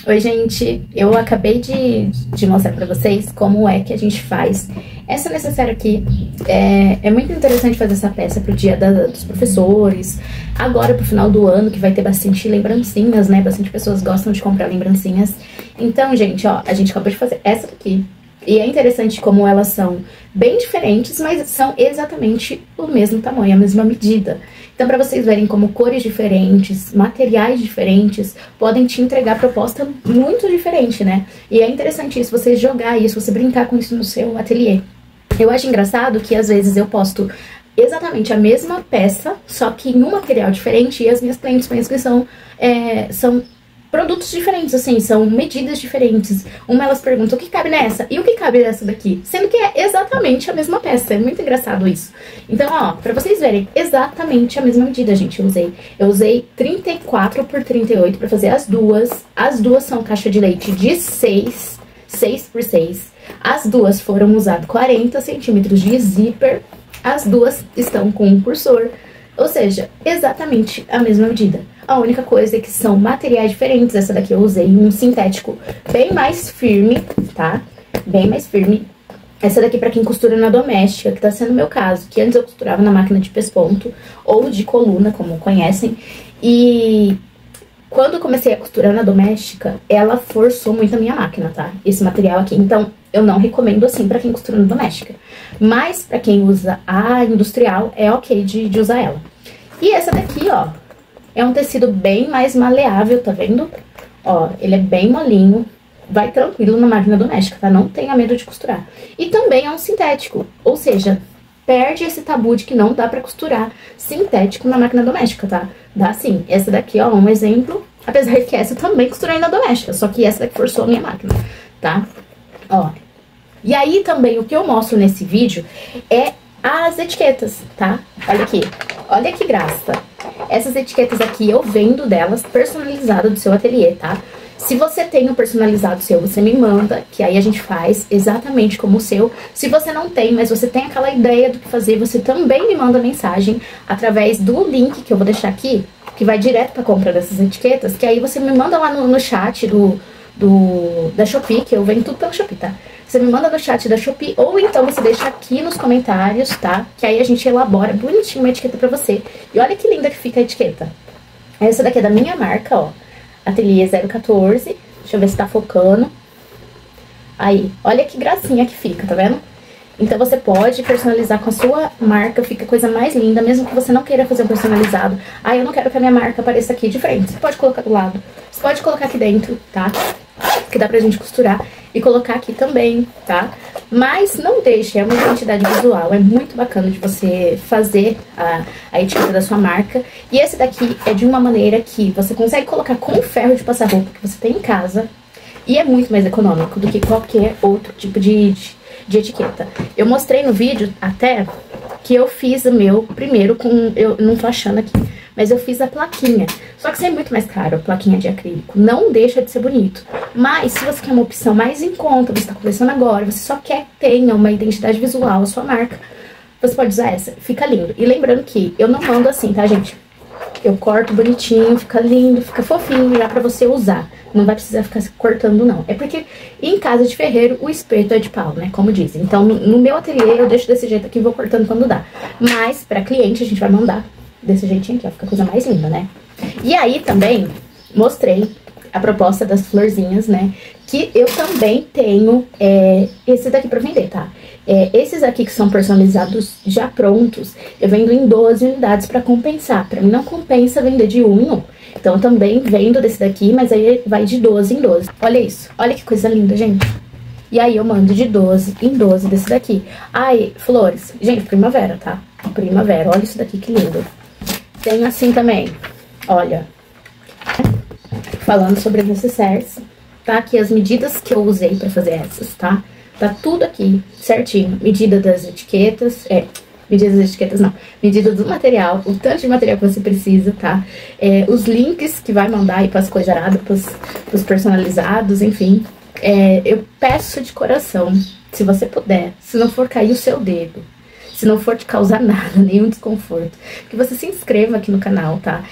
Oi, gente, eu acabei de mostrar pra vocês como é que a gente faz essa necessária aqui. É muito interessante fazer essa peça pro dia dos professores, agora pro final do ano, que vai ter bastante lembrancinhas, né? Bastante pessoas gostam de comprar lembrancinhas. Então, gente, ó, a gente acabou de fazer essa daqui. E é interessante como elas são bem diferentes, mas são exatamente o mesmo tamanho, a mesma medida. Então, para vocês verem como cores diferentes, materiais diferentes, podem te entregar proposta muito diferente, né? E é interessante isso, você jogar isso, você brincar com isso no seu ateliê. Eu acho engraçado que, às vezes, eu posto exatamente a mesma peça, só que em um material diferente, e as minhas clientes pensam que são produtos diferentes, assim, são medidas diferentes. Uma elas perguntam o que cabe nessa e o que cabe nessa daqui, sendo que é exatamente a mesma peça. É muito engraçado isso. Então, ó, pra vocês verem, exatamente a mesma medida, gente, eu usei 34 por 38 pra fazer as duas. As duas são caixa de leite de 6 por 6. As duas foram usadas 40 centímetros de zíper. As duas estão com um cursor. Ou seja, exatamente a mesma medida. A única coisa é que são materiais diferentes. Essa daqui eu usei um sintético bem mais firme, tá? Bem mais firme. Essa daqui pra quem costura na doméstica, que tá sendo o meu caso. Que antes eu costurava na máquina de pesponto ou de coluna, como conhecem. E quando eu comecei a costurar na doméstica, ela forçou muito a minha máquina, tá? Esse material aqui. Então, eu não recomendo assim pra quem costura na doméstica. Mas pra quem usa a industrial, é ok de usar ela. E essa daqui, ó, é um tecido bem mais maleável, tá vendo? Ó, ele é bem molinho, vai tranquilo na máquina doméstica, tá? Não tenha medo de costurar. E também é um sintético, ou seja, perde esse tabu de que não dá pra costurar sintético na máquina doméstica, tá? Dá sim. Essa daqui, ó, um exemplo, apesar que essa eu também costurei na doméstica, só que essa daqui forçou a minha máquina, tá? Ó. E aí também o que eu mostro nesse vídeo é as etiquetas, tá? Olha aqui, olha que graça. Essas etiquetas aqui eu vendo delas personalizada do seu ateliê, tá? Se você tem um personalizado seu, você me manda, que aí a gente faz exatamente como o seu. Se você não tem, mas você tem aquela ideia do que fazer, você também me manda mensagem através do link que eu vou deixar aqui, que vai direto pra compra dessas etiquetas, que aí você me manda lá no chat da Shopee, que eu vendo tudo pelo Shopee, tá? Você me manda no chat da Shopee, ou então você deixa aqui nos comentários, tá? Que aí a gente elabora bonitinho uma etiqueta pra você. E olha que linda que fica a etiqueta. Essa daqui é da minha marca, ó. Ateliê 014. Deixa eu ver se tá focando. Aí, olha que gracinha que fica, tá vendo? Então você pode personalizar com a sua marca, fica a coisa mais linda, mesmo que você não queira fazer um personalizado. Ah, eu não quero que a minha marca apareça aqui de frente. Você pode colocar do lado, você pode colocar aqui dentro, tá? Que dá pra gente costurar e colocar aqui também, tá? Mas não deixe, é uma identidade visual, é muito bacana de você fazer a etiqueta da sua marca. E esse daqui é de uma maneira que você consegue colocar com o ferro de passar roupa que você tem em casa e é muito mais econômico do que qualquer outro tipo de etiqueta. Eu mostrei no vídeo até que eu fiz o meu primeiro com, eu não tô achando aqui, mas eu fiz a plaquinha. Só que isso é muito mais caro, a plaquinha de acrílico. Não deixa de ser bonito. Mas se você quer uma opção mais em conta, você tá começando agora, você só quer que tenha uma identidade visual, a sua marca, você pode usar essa. Fica lindo. E lembrando que eu não mando assim, tá, gente? Eu corto bonitinho, fica lindo, fica fofinho já pra você usar. Não vai precisar ficar cortando, não. É porque em casa de ferreiro o espeto é de pau, né? Como dizem. Então, no meu ateliê eu deixo desse jeito aqui e vou cortando quando dá. Mas, pra cliente, a gente vai mandar desse jeitinho aqui, ó. Fica a coisa mais linda, né? E aí, também, mostrei a proposta das florzinhas, né? Que eu também tenho esse daqui pra vender, tá? Esses aqui que são personalizados já prontos, eu vendo em 12 unidades pra compensar. Pra mim não compensa vender de 1 em 1. Então eu também vendo desse daqui, mas aí vai de 12 em 12. Olha isso, olha que coisa linda, gente. E aí eu mando de 12 em 12 desse daqui. Ai, flores. Gente, primavera, tá? Primavera, olha isso daqui que lindo. Tem assim também, olha. Falando sobre as necessaires, tá? Aqui as medidas que eu usei pra fazer essas, tá? Tá tudo aqui certinho. Medida das etiquetas, medida das etiquetas não, medida do material, o tanto de material que você precisa, tá? Os links que vai mandar aí pras coisaradas, pros personalizados, enfim. Eu peço de coração, se você puder, se não for cair o seu dedo, se não for te causar nada, nenhum desconforto, que você se inscreva aqui no canal, tá?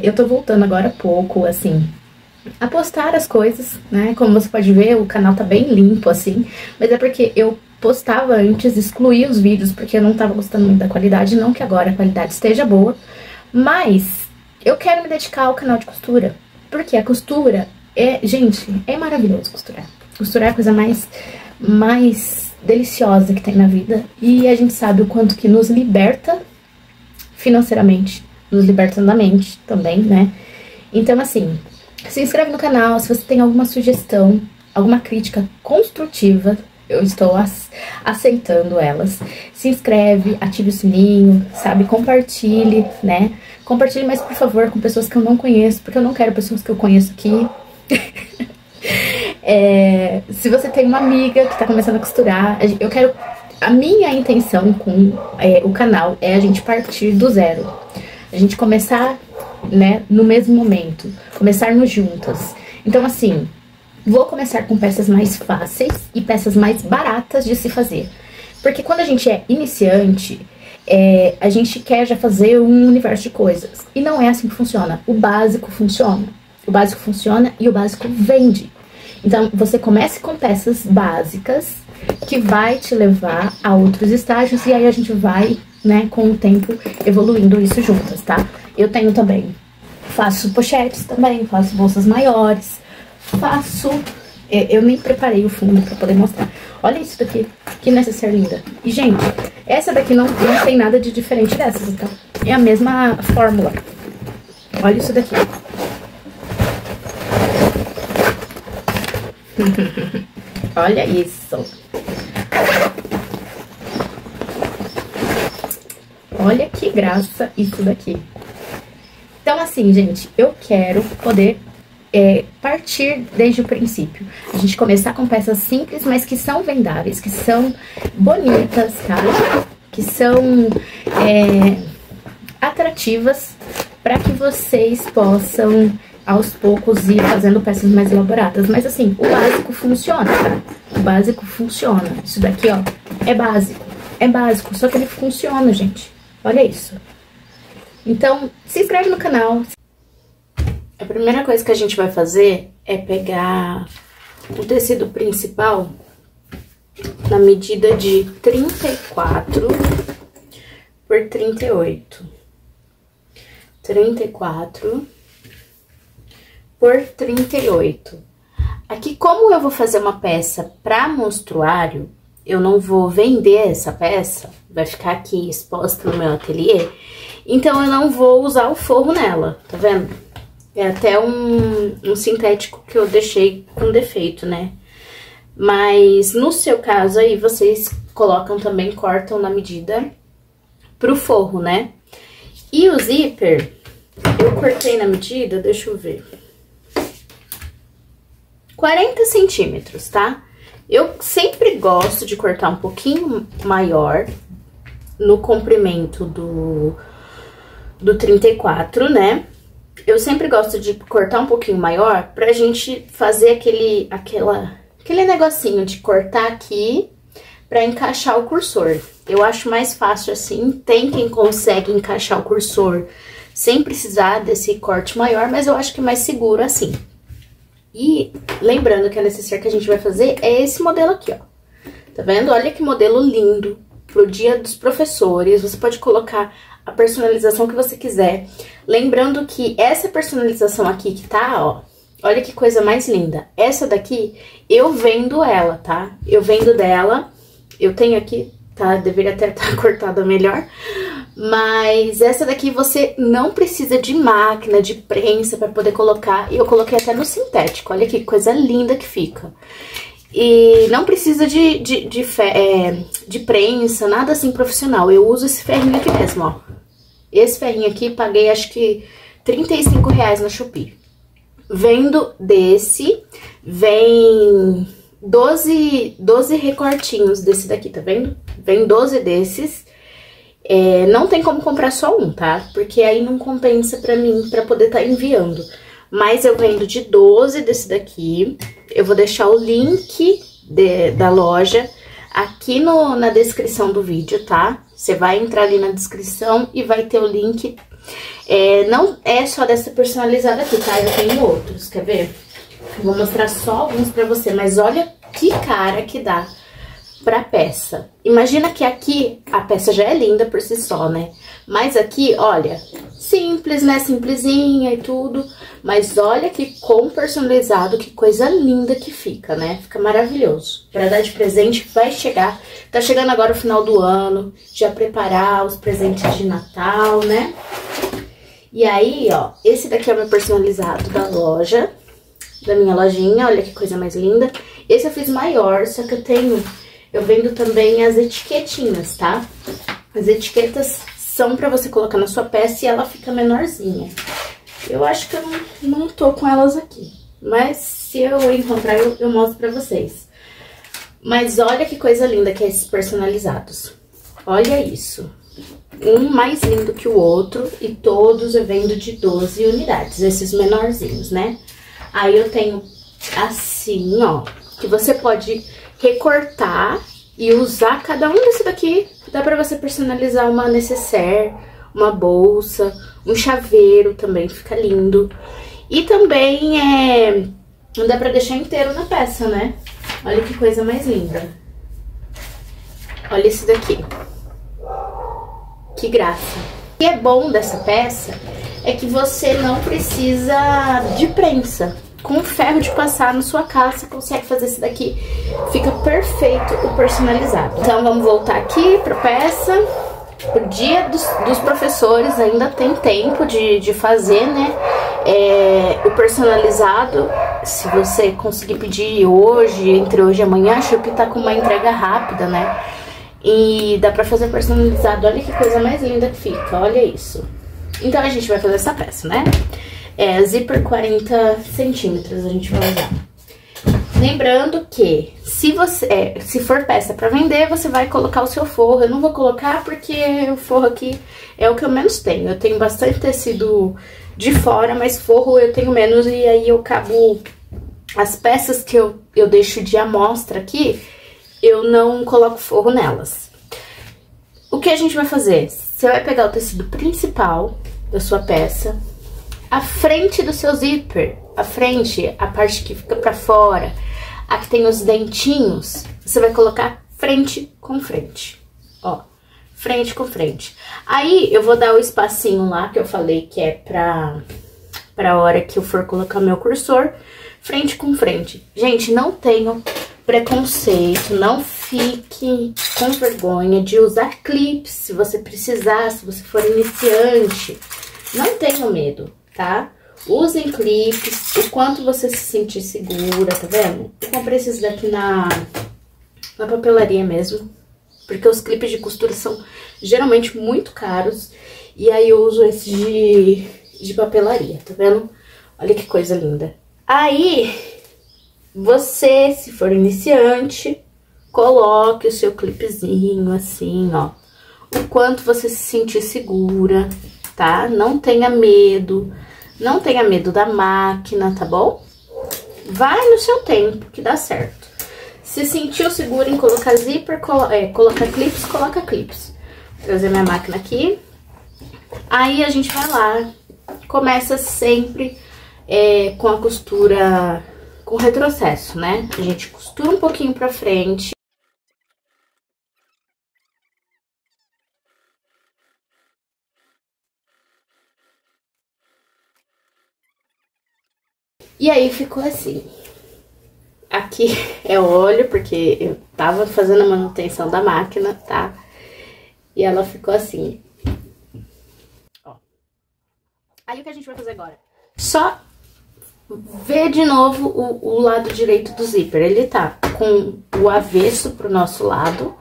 Eu tô voltando agora há pouco, assim, a postar as coisas, né? Como você pode ver, o canal tá bem limpo, assim. Mas é porque eu postava antes, excluí os vídeos, porque eu não tava gostando muito da qualidade. Não que agora a qualidade esteja boa, mas eu quero me dedicar ao canal de costura. Porque a costura gente, é maravilhoso costurar. Costurar é a coisa mais deliciosa que tem na vida. E a gente sabe o quanto que nos liberta financeiramente, nos liberta na mente também, né? Então, assim, se inscreve no canal se você tem alguma sugestão, alguma crítica construtiva, eu estou aceitando elas. Se inscreve, ative o sininho, sabe? Compartilhe, né? Compartilhe, mas por favor, com pessoas que eu não conheço, porque eu não quero pessoas que eu conheço aqui. Se você tem uma amiga que tá começando a costurar, eu quero... A minha intenção com o canal é a gente partir do zero. A gente começar, né, no mesmo momento. Começarmos juntas. Então, assim, vou começar com peças mais fáceis e peças mais baratas de se fazer. Porque quando a gente é iniciante, a gente quer já fazer um universo de coisas. E não é assim que funciona. O básico funciona. O básico funciona e o básico vende. Então, você comece com peças básicas que vai te levar a outros estágios e aí a gente vai, né, com o tempo evoluindo isso juntas, tá? Eu tenho também, faço pochetes também, faço bolsas maiores, faço... eu nem preparei o fundo pra poder mostrar. Olha isso daqui, que necessaire linda. E, gente, essa daqui não tem nada de diferente dessas, então é a mesma fórmula. Olha isso daqui. Olha isso. Olha que graça isso daqui. Então, assim, gente, eu quero poder partir desde o princípio. A gente começar com peças simples, mas que são vendáveis, que são bonitas, tá? Que são atrativas para que vocês possam, aos poucos, ir fazendo peças mais elaboradas. Mas, assim, o básico funciona, tá? O básico funciona. Isso daqui, ó, é básico. É básico, só que ele funciona, gente. Olha isso. Então, se inscreve no canal. A primeira coisa que a gente vai fazer é pegar o tecido principal na medida de 34 por 38. 34 por 38. Aqui, como eu vou fazer uma peça para monstruário, eu não vou vender essa peça, vai ficar aqui exposta no meu ateliê, então eu não vou usar o forro nela, tá vendo? É até um sintético que eu deixei com defeito, né? Mas no seu caso aí, vocês colocam também, cortam na medida pro forro, né? E o zíper, eu cortei na medida, deixa eu ver, 40 centímetros, tá? Eu sempre gosto de cortar um pouquinho maior no comprimento do 34, né? Eu sempre gosto de cortar um pouquinho maior pra gente fazer aquele negocinho de cortar aqui pra encaixar o cursor. Eu acho mais fácil assim, tem quem consegue encaixar o cursor sem precisar desse corte maior, mas eu acho que é mais seguro assim. E lembrando que a necessaire que a gente vai fazer é esse modelo aqui, ó. Tá vendo? Olha que modelo lindo pro Dia dos Professores. Você pode colocar a personalização que você quiser. Lembrando que essa personalização aqui que tá, ó, olha que coisa mais linda. Essa daqui, eu vendo ela, tá? Eu vendo dela, eu tenho aqui, tá? Deveria até estar cortada melhor. Mas essa daqui você não precisa de máquina, de prensa pra poder colocar. E eu coloquei até no sintético, olha que coisa linda que fica. E não precisa de prensa, nada assim profissional. Eu uso esse ferrinho aqui mesmo, ó. Esse ferrinho aqui, paguei acho que R$35 na Shopee. Vendo desse, vem 12 recortinhos desse daqui, tá vendo? Vem 12 desses. Não tem como comprar só um, tá? Porque aí não compensa pra mim, pra poder tá enviando. Mas eu vendo de 12 desse daqui. Eu vou deixar o link da loja aqui na descrição do vídeo, tá? Você vai entrar ali na descrição e vai ter o link Não é só dessa personalizada aqui, tá? Eu tenho outros, quer ver? Vou mostrar só alguns pra você, mas olha que cara que dá pra peça. Imagina que aqui a peça já é linda por si só, né? Mas aqui, olha, simples, né? Simplesinha e tudo. Mas olha que com personalizado, que coisa linda que fica, né? Fica maravilhoso. Pra dar de presente, vai chegar. Tá chegando agora o final do ano, já preparar os presentes de Natal, né? E aí, ó, esse daqui é o meu personalizado da loja, da minha lojinha. Olha que coisa mais linda. Esse eu fiz maior, só que eu vendo também as etiquetinhas, tá? As etiquetas são pra você colocar na sua peça e ela fica menorzinha. Eu acho que eu não tô com elas aqui, mas se eu encontrar eu mostro pra vocês. Mas olha que coisa linda que é esses personalizados. Olha isso. Um mais lindo que o outro e todos eu vendo de 12 unidades, esses menorzinhos, né? Aí eu tenho assim, ó, que você pode recortar e usar cada um desse daqui. Dá pra você personalizar uma nécessaire, uma bolsa, um chaveiro também, fica lindo. E também não dá pra deixar inteiro na peça, né? Olha que coisa mais linda. Olha esse daqui. Que graça. O que é bom dessa peça é que você não precisa de prensa. Com ferro de passar na sua casa, você consegue fazer esse daqui. Fica perfeito o personalizado. Então, vamos voltar aqui pra peça. O dia dos professores ainda tem tempo de fazer, né? O personalizado, se você conseguir pedir hoje, entre hoje e amanhã, acho que tá com uma entrega rápida, né? E dá pra fazer personalizado. Olha que coisa mais linda que fica, olha isso. Então, a gente vai fazer essa peça, né? Zíper 40 centímetros a gente vai usar. Lembrando que se for peça pra vender, você vai colocar o seu forro. Eu não vou colocar porque o forro aqui é o que eu menos tenho. Eu tenho bastante tecido de fora, mas forro eu tenho menos. E aí eu acabo... As peças que eu deixo de amostra aqui, eu não coloco forro nelas. O que a gente vai fazer? Você vai pegar o tecido principal da sua peça, a frente do seu zíper, a parte que fica pra fora, a que tem os dentinhos, você vai colocar frente com frente, ó, frente com frente. Aí, eu vou dar o espacinho lá, que eu falei que é pra hora que eu for colocar meu cursor, frente com frente. Gente, não tenham preconceito, não fique com vergonha de usar clips, se você precisar, se você for iniciante, não tenham medo, tá? Usem clipes, o quanto você se sentir segura, tá vendo? Eu comprei esses daqui na papelaria mesmo, porque os clipes de costura são geralmente muito caros, e aí eu uso esses de papelaria, tá vendo? Olha que coisa linda. Aí, você, se for iniciante, coloque o seu clipezinho assim, ó, o quanto você se sentir segura, tá? Não tenha medo da máquina, tá bom? Vai no seu tempo, que dá certo. Se sentiu seguro em colocar zíper, coloca clips, coloca clips. Vou trazer minha máquina aqui. Aí a gente vai lá, começa sempre com a costura com retrocesso, né? A gente costura um pouquinho pra frente. E aí ficou assim. Aqui é óleo, porque eu tava fazendo a manutenção da máquina, tá? E ela ficou assim. Ó. Aí o que a gente vai fazer agora? Só ver de novo o lado direito do zíper. Ele tá com o avesso pro nosso lado.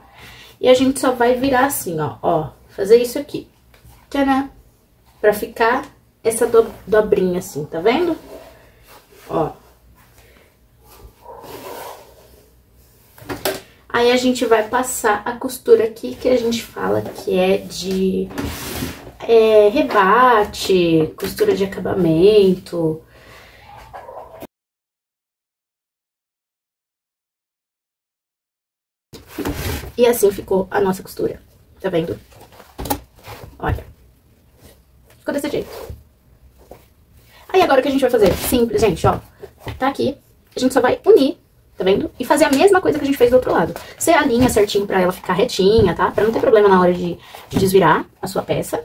E a gente só vai virar assim, ó. Fazer isso aqui. Tcharam! Pra ficar essa dobrinha assim, tá vendo? Ó. Aí a gente vai passar a costura aqui, que a gente fala que é de rebate, costura de acabamento. E assim ficou a nossa costura, tá vendo? Olha. ficou desse jeito. Aí agora o que a gente vai fazer? Simples, gente, ó. Tá aqui. A gente só vai unir, tá vendo? E fazer a mesma coisa que a gente fez do outro lado. Você alinha certinho pra ela ficar retinha, tá? Pra não ter problema na hora de desvirar a sua peça.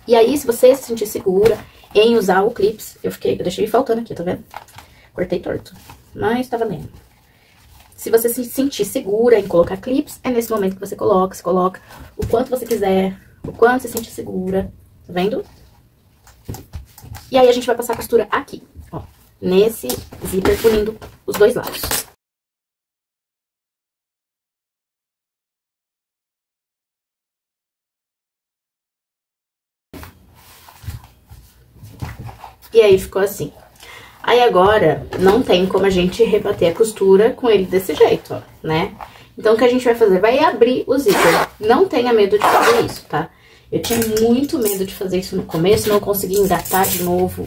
E aí, se você se sentir segura em usar o clips, eu deixei faltando aqui, tá vendo? Cortei torto, mas tá valendo. Se você se sentir segura em colocar clips, é nesse momento que você coloca o quanto você quiser, o quanto você se sentir segura, tá vendo? E aí a gente vai passar a costura aqui, ó, nesse zíper, unindo os dois lados. E aí ficou assim. Aí agora, não tem como a gente rebater a costura com ele desse jeito, ó, né? Então, o que a gente vai fazer? Vai abrir o zíper. Não tenha medo de fazer isso, tá? Eu tinha muito medo de fazer isso no começo, não consegui engatar de novo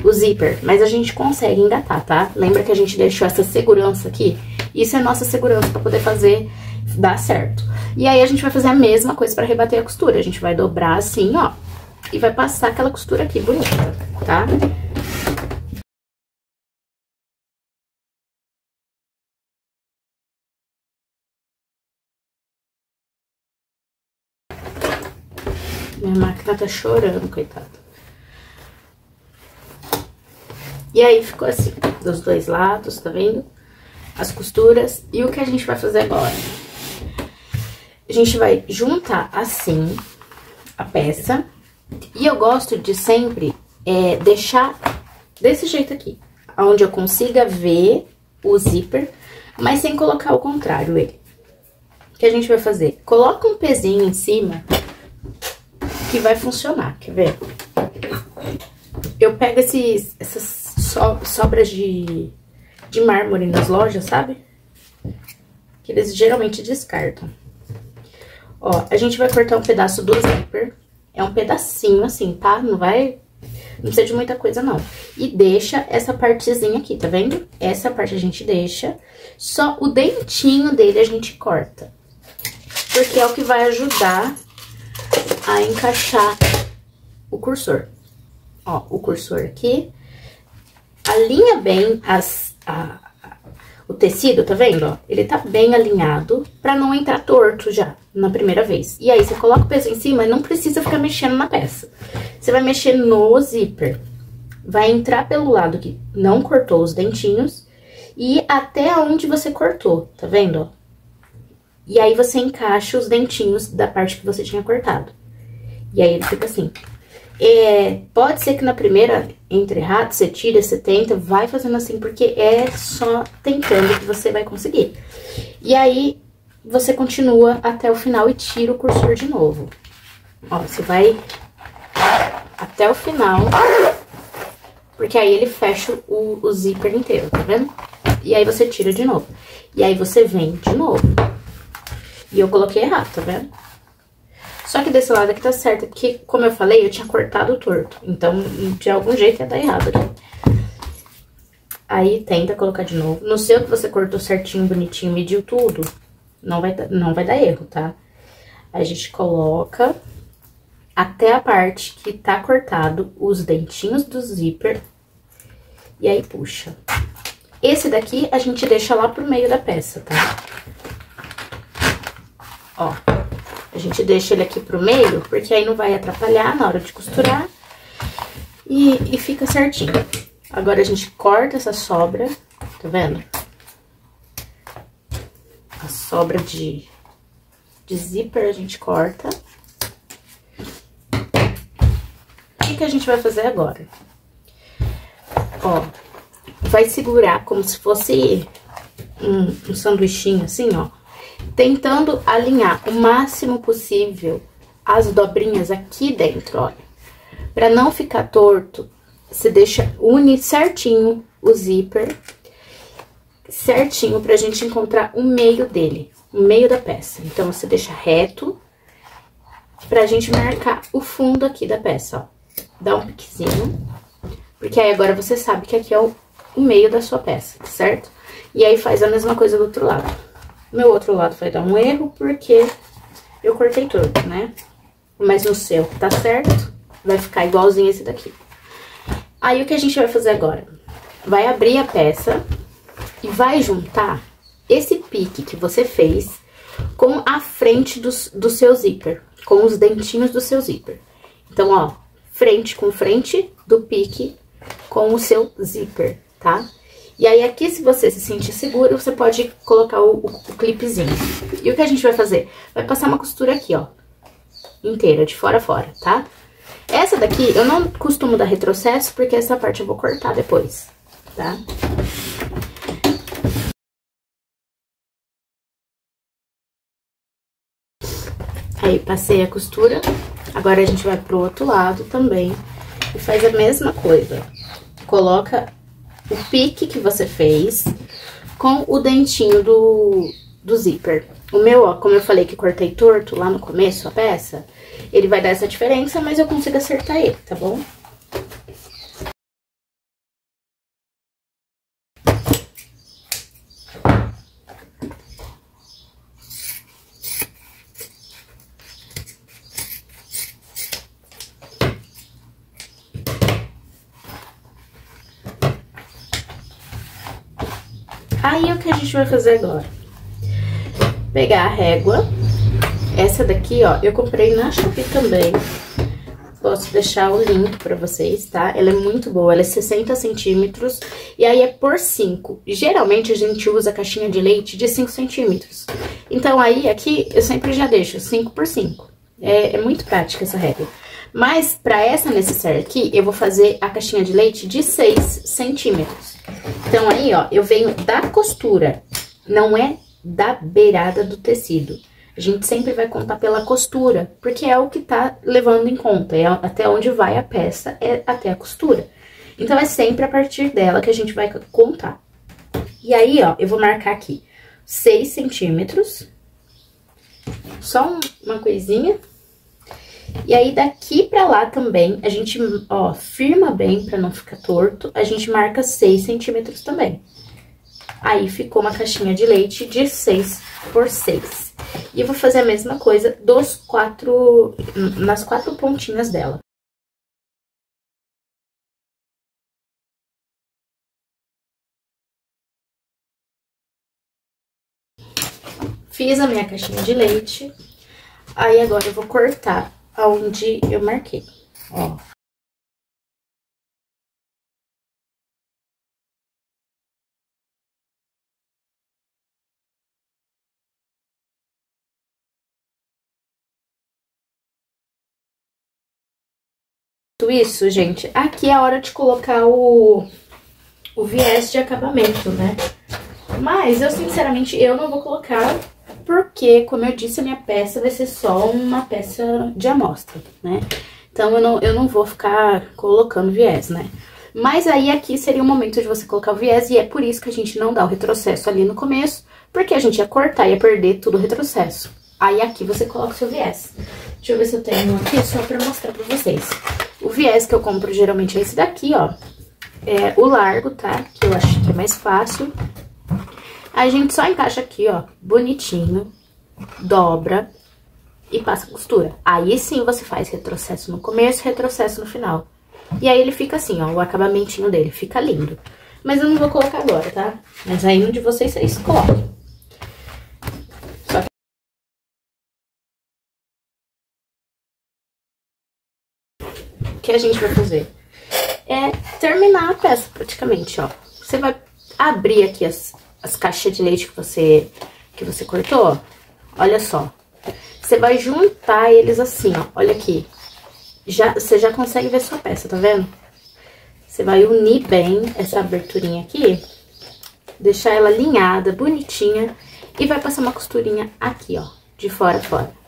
o zíper. Mas a gente consegue engatar, tá? Lembra que a gente deixou essa segurança aqui? Isso é nossa segurança pra poder fazer dar certo. E aí, a gente vai fazer a mesma coisa pra rebater a costura. A gente vai dobrar assim, ó, e vai passar aquela costura aqui bonita, tá? Minha máquina tá chorando, coitada. E aí, ficou assim, dos dois lados, tá vendo? As costuras. E o que a gente vai fazer agora? A gente vai juntar assim a peça. E eu gosto de sempre deixar desse jeito aqui. Onde eu consiga ver o zíper, mas sem colocar o contrário ele. O que a gente vai fazer? Coloca um pezinho em cima que vai funcionar, quer ver? Eu pego essas sobras de mármore nas lojas, sabe? Que eles geralmente descartam. Ó, a gente vai cortar um pedaço do zíper. É um pedacinho assim, tá? Não precisa de muita coisa, não. E deixa essa partezinha aqui, tá vendo? Essa parte a gente deixa. Só o dentinho dele a gente corta. Porque é o que vai ajudar a encaixar o cursor. Ó, o cursor aqui. Alinha bem o tecido, tá vendo? Ó, ele tá bem alinhado pra não entrar torto já na primeira vez. E aí, você coloca o peso em cima e não precisa ficar mexendo na peça. Você vai mexer no zíper. Vai entrar pelo lado que não cortou os dentinhos e até onde você cortou, tá vendo? Ó? E aí, você encaixa os dentinhos da parte que você tinha cortado. E aí, ele fica assim. Pode ser que na primeira entre errado, você tira, você tenta, vai fazendo assim, porque é só tentando que você vai conseguir. E aí, você continua até o final e tira o cursor de novo. Ó, você vai até o final, porque aí ele fecha o zíper inteiro, tá vendo? E aí, você tira de novo. E aí, você vem de novo. E eu coloquei errado, tá vendo? Só que desse lado aqui tá certo, porque, como eu falei, eu tinha cortado torto. Então, de algum jeito ia dar errado aqui. Aí, tenta colocar de novo. No seu que você cortou certinho, bonitinho, mediu tudo, não vai dar erro, tá? Aí, a gente coloca até a parte que tá cortado os dentinhos do zíper. E aí, puxa. Esse daqui, a gente deixa lá pro meio da peça, tá? Ó. A gente deixa ele aqui pro meio, porque aí não vai atrapalhar na hora de costurar e fica certinho. Agora, a gente corta essa sobra, tá vendo? A sobra de zíper a gente corta. O que a gente vai fazer agora? Ó, vai segurar como se fosse um sanduichinho assim, ó. Tentando alinhar o máximo possível as dobrinhas aqui dentro, olha. Pra não ficar torto, você une certinho o zíper, certinho pra gente encontrar o meio dele, o meio da peça. Então, você deixa reto pra gente marcar o fundo aqui da peça, ó. Dá um piquezinho, porque aí agora você sabe que aqui é o meio da sua peça, certo? E aí, faz a mesma coisa do outro lado. Meu outro lado vai dar um erro, porque eu cortei torto, né? mas no seu tá certo, vai ficar igualzinho esse daqui. Aí, o que a gente vai fazer agora? Vai abrir a peça e vai juntar esse pique que você fez com a frente do seu zíper, com os dentinhos do seu zíper. Então, ó, frente com frente do pique com o seu zíper, tá? E aí, aqui, se você se sentir seguro, você pode colocar o clipezinho. E o que a gente vai fazer? Vai passar uma costura aqui, ó, inteira, de fora a fora, tá? Essa daqui, eu não costumo dar retrocesso, porque essa parte eu vou cortar depois, tá? Aí, passei a costura. Agora, a gente vai pro outro lado também e faz a mesma coisa. Coloca o pique que você fez com o dentinho do zíper. O meu, ó, como eu falei que cortei torto lá no começo a peça, ele vai dar essa diferença, mas eu consigo acertar ele, tá bom? Aí, o que a gente vai fazer agora? Pegar a régua. Essa daqui, ó, eu comprei na Shopee também. Posso deixar o link pra vocês, tá? Ela é muito boa, ela é 60 centímetros e aí é por 5. Geralmente, a gente usa a caixinha de leite de 5 centímetros. Então, aí, aqui, eu sempre já deixo 5 por 5. É muito prática essa régua. Mas, pra essa necessaire aqui, eu vou fazer a caixinha de leite de 6 centímetros. Então, aí, ó, eu venho da costura, não é da beirada do tecido. A gente sempre vai contar pela costura, porque é o que tá levando em conta, é até onde vai a peça, é até a costura. Então, é sempre a partir dela que a gente vai contar. E aí, ó, eu vou marcar aqui 6 centímetros, só uma coisinha. E aí, daqui pra lá também, a gente, ó, firma bem pra não ficar torto, a gente marca 6 centímetros também. Aí, ficou uma caixinha de leite de 6 por 6. E eu vou fazer a mesma coisa nas 4 pontinhas dela. Fiz a minha caixinha de leite. Aí, agora eu vou cortar aonde eu marquei, ó. Isso, gente, aqui é a hora de colocar o viés de acabamento, né? Mas eu, sinceramente, eu não vou colocar, porque, como eu disse, a minha peça vai ser só uma peça de amostra, né? Então, eu não vou ficar colocando viés, né? Mas aí, aqui seria o momento de você colocar o viés, e é por isso que a gente não dá o retrocesso ali no começo, porque a gente ia cortar, ia perder tudo o retrocesso. Aí, aqui você coloca o seu viés. Deixa eu ver se eu tenho aqui, só pra mostrar pra vocês. O viés que eu compro, geralmente, é esse daqui, ó. É o largo, tá? Que eu acho que é mais fácil. Aí, a gente só encaixa aqui, ó, bonitinho, dobra e passa a costura. Aí, sim, você faz retrocesso no começo, retrocesso no final. E aí, ele fica assim, ó, o acabamentinho dele fica lindo. Mas eu não vou colocar agora, tá? Mas aí, um de vocês colocam. Só que... O que a gente vai fazer? É terminar a peça, praticamente, ó. Você vai abrir aqui as caixas de leite que você cortou, ó. Olha só. Você vai juntar eles assim, ó. Olha aqui. Você já consegue ver sua peça, tá vendo? Você vai unir bem essa aberturinha aqui, deixar ela alinhada, bonitinha, e vai passar uma costurinha aqui, ó, de fora a fora.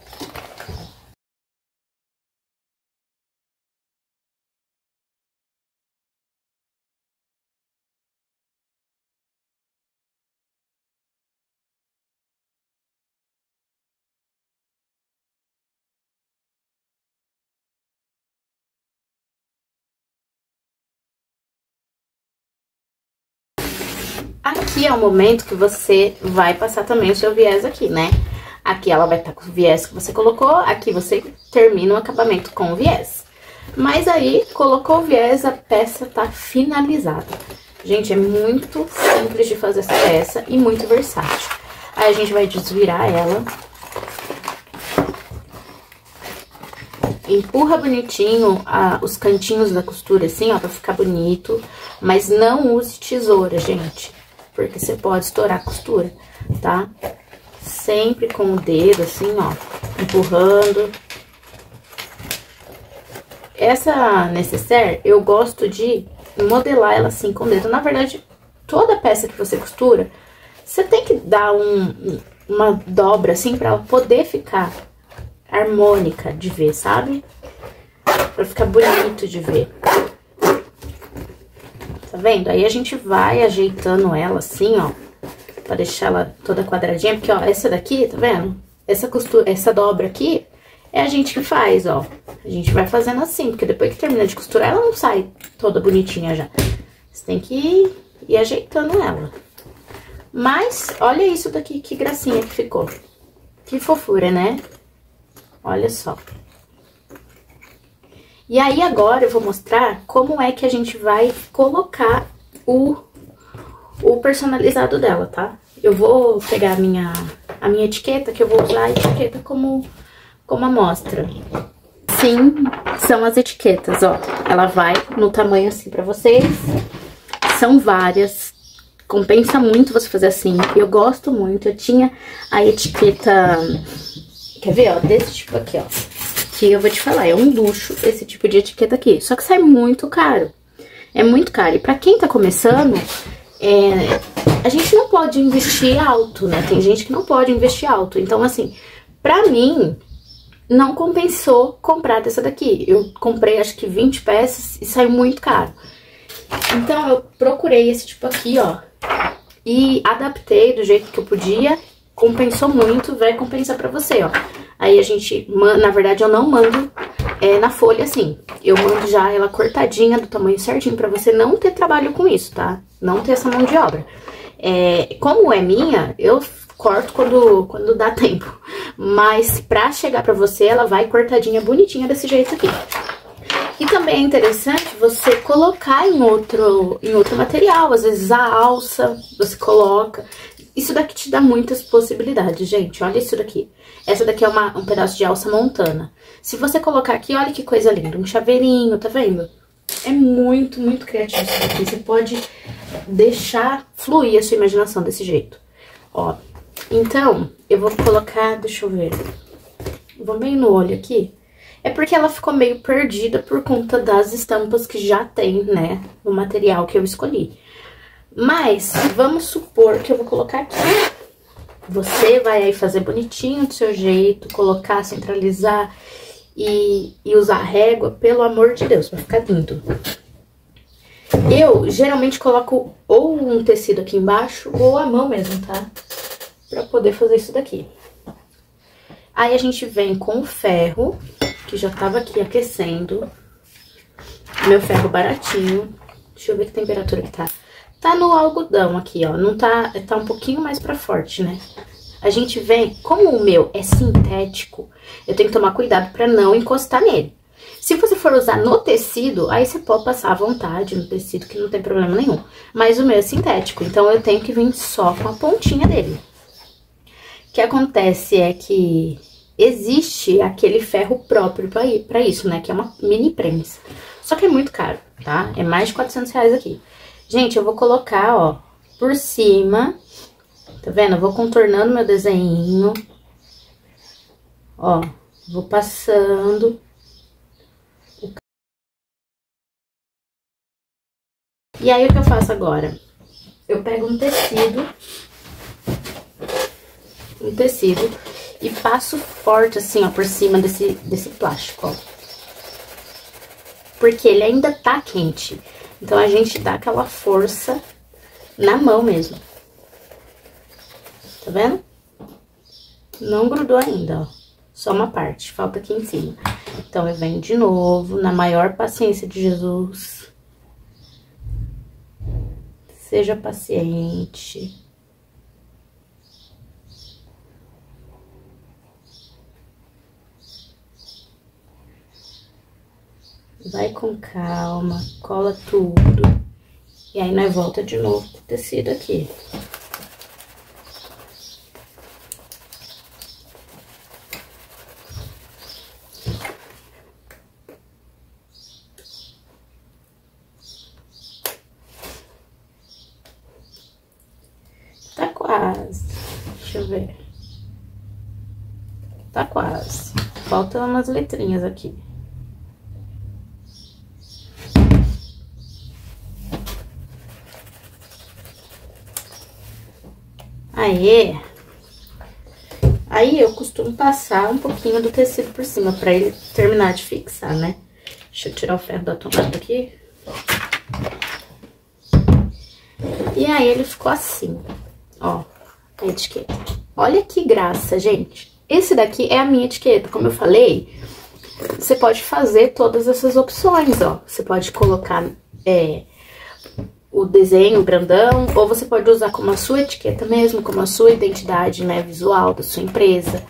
Aqui é o momento que você vai passar também o seu viés aqui, né? Aqui ela vai estar com o viés que você colocou, aqui você termina o acabamento com o viés. Mas aí, colocou o viés, a peça tá finalizada. Gente, é muito simples de fazer essa peça e muito versátil. Aí a gente vai desvirar ela. Empurra bonitinho os cantinhos da costura, assim, ó, pra ficar bonito. Mas não use tesoura, gente, porque você pode estourar a costura, tá? Sempre com o dedo, assim, ó, empurrando. Essa necessaire, eu gosto de modelar ela assim com o dedo. Na verdade, toda peça que você costura, você tem que dar uma dobra, assim, pra ela poder ficar harmônica de ver, sabe? Pra ficar bonito de ver. Tá vendo? Aí a gente vai ajeitando ela assim, ó, pra deixar ela toda quadradinha. Porque, ó, essa daqui, tá vendo? Essa costura, essa dobra aqui, é a gente que faz, ó. A gente vai fazendo assim, porque depois que termina de costurar, ela não sai toda bonitinha já. Você tem que ir ajeitando ela. Mas, olha isso daqui, que gracinha que ficou. Que fofura, né? Olha só. E aí, agora eu vou mostrar como é que a gente vai colocar o personalizado dela, tá? Eu vou pegar a minha etiqueta, que eu vou usar a etiqueta como amostra. Sim, são as etiquetas, ó. Ela vai no tamanho assim pra vocês. São várias. Compensa muito você fazer assim. Eu gosto muito. Eu tinha a etiqueta... Quer ver, ó? Desse tipo aqui, ó. Que eu vou te falar, é um luxo esse tipo de etiqueta aqui. Só que sai muito caro. É muito caro. E pra quem tá começando, a gente não pode investir alto, né? Tem gente que não pode investir alto. Então, assim, pra mim, não compensou comprar dessa daqui. Eu comprei, acho que 20 peças e saiu muito caro. Então, eu procurei esse tipo aqui, ó. E adaptei do jeito que eu podia. Compensou muito, vai compensar pra você, ó. Aí a gente, na verdade, eu não mando na folha assim. Eu mando já ela cortadinha do tamanho certinho pra você não ter trabalho com isso, tá? Não ter essa mão de obra. Como é minha, eu corto quando dá tempo. Mas pra chegar pra você, ela vai cortadinha, bonitinha desse jeito aqui. E também é interessante você colocar em outro material. Às vezes a alça, você coloca... Isso daqui te dá muitas possibilidades, gente. Olha isso daqui. Essa daqui é um pedaço de alça montana. Se você colocar aqui, olha que coisa linda. Um chaveirinho, tá vendo? É muito, muito criativo isso daqui. Você pode deixar fluir a sua imaginação desse jeito. Ó, então, eu vou colocar... Deixa eu ver. Vou bem no olho aqui. É porque ela ficou meio perdida por conta das estampas que já tem, né? No material que eu escolhi. Mas, vamos supor que eu vou colocar aqui. Você vai aí fazer bonitinho do seu jeito, colocar, centralizar e usar régua, pelo amor de Deus, vai ficar lindo. Eu, geralmente, coloco ou um tecido aqui embaixo ou a mão mesmo, tá? Pra poder fazer isso daqui. Aí, a gente vem com o ferro, que já tava aqui aquecendo. Meu ferro baratinho. Deixa eu ver que temperatura que tá. Tá no algodão aqui, ó, não tá um pouquinho mais pra forte, né? A gente vem, como o meu é sintético, eu tenho que tomar cuidado pra não encostar nele. Se você for usar no tecido, aí você pode passar à vontade no tecido, que não tem problema nenhum. Mas o meu é sintético, então eu tenho que vir só com a pontinha dele. O que acontece é que existe aquele ferro próprio pra isso, né? Que é uma mini prensa. Só que é muito caro, tá? É mais de R$400 aqui. Gente, eu vou colocar, ó, por cima, tá vendo? Eu vou contornando meu desenho, ó, vou passando. E aí, o que eu faço agora? Eu pego um tecido e passo forte, assim, ó, por cima desse plástico, ó. Porque ele ainda tá quente. Então, a gente dá aquela força na mão mesmo. Tá vendo? Não grudou ainda, ó. Só uma parte, falta aqui em cima. Então, eu venho de novo, na maior paciência de Jesus. Seja paciente. Vai com calma, cola tudo. E aí, nós volta de novo com o tecido aqui. Tá quase. Deixa eu ver. Tá quase. Faltam umas letrinhas aqui. Aí eu costumo passar um pouquinho do tecido por cima pra ele terminar de fixar, né? Deixa eu tirar o ferro da tomada aqui. E aí ele ficou assim, ó, a etiqueta. Olha que graça, gente. Esse daqui é a minha etiqueta, como eu falei. Você pode fazer todas essas opções, ó. Você pode colocar o desenho grandão, ou você pode usar como a sua etiqueta mesmo, como a sua identidade, né, visual da sua empresa.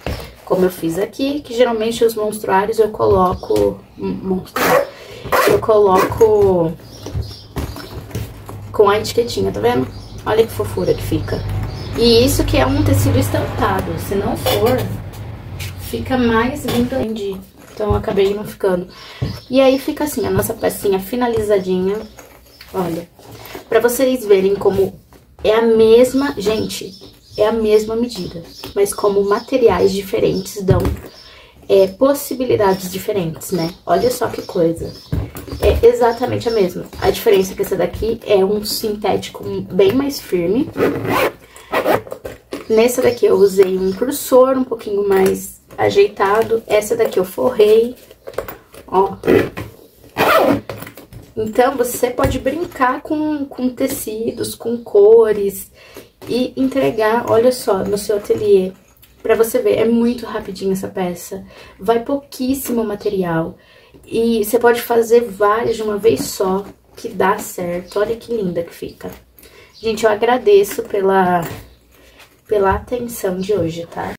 Como eu fiz aqui, que geralmente os monstruários eu coloco... Eu coloco com a etiquetinha, tá vendo? Olha que fofura que fica. E isso que é um tecido estampado. Se não for, fica mais lindo ainda. Então eu acabei não ficando. E aí fica assim, a nossa pecinha finalizadinha. Olha, pra vocês verem como é a mesma... Gente, é a mesma medida. Mas como materiais diferentes dão possibilidades diferentes, né? Olha só que coisa. É exatamente a mesma. A diferença é que essa daqui é um sintético bem mais firme. Nessa daqui eu usei um cursor um pouquinho mais ajeitado. Essa daqui eu forrei, ó. Então, você pode brincar com tecidos, com cores e entregar, olha só, no seu ateliê. Pra você ver, é muito rapidinho essa peça. Vai pouquíssimo material. E você pode fazer várias de uma vez só, que dá certo. Olha que linda que fica. Gente, eu agradeço pela atenção de hoje, tá?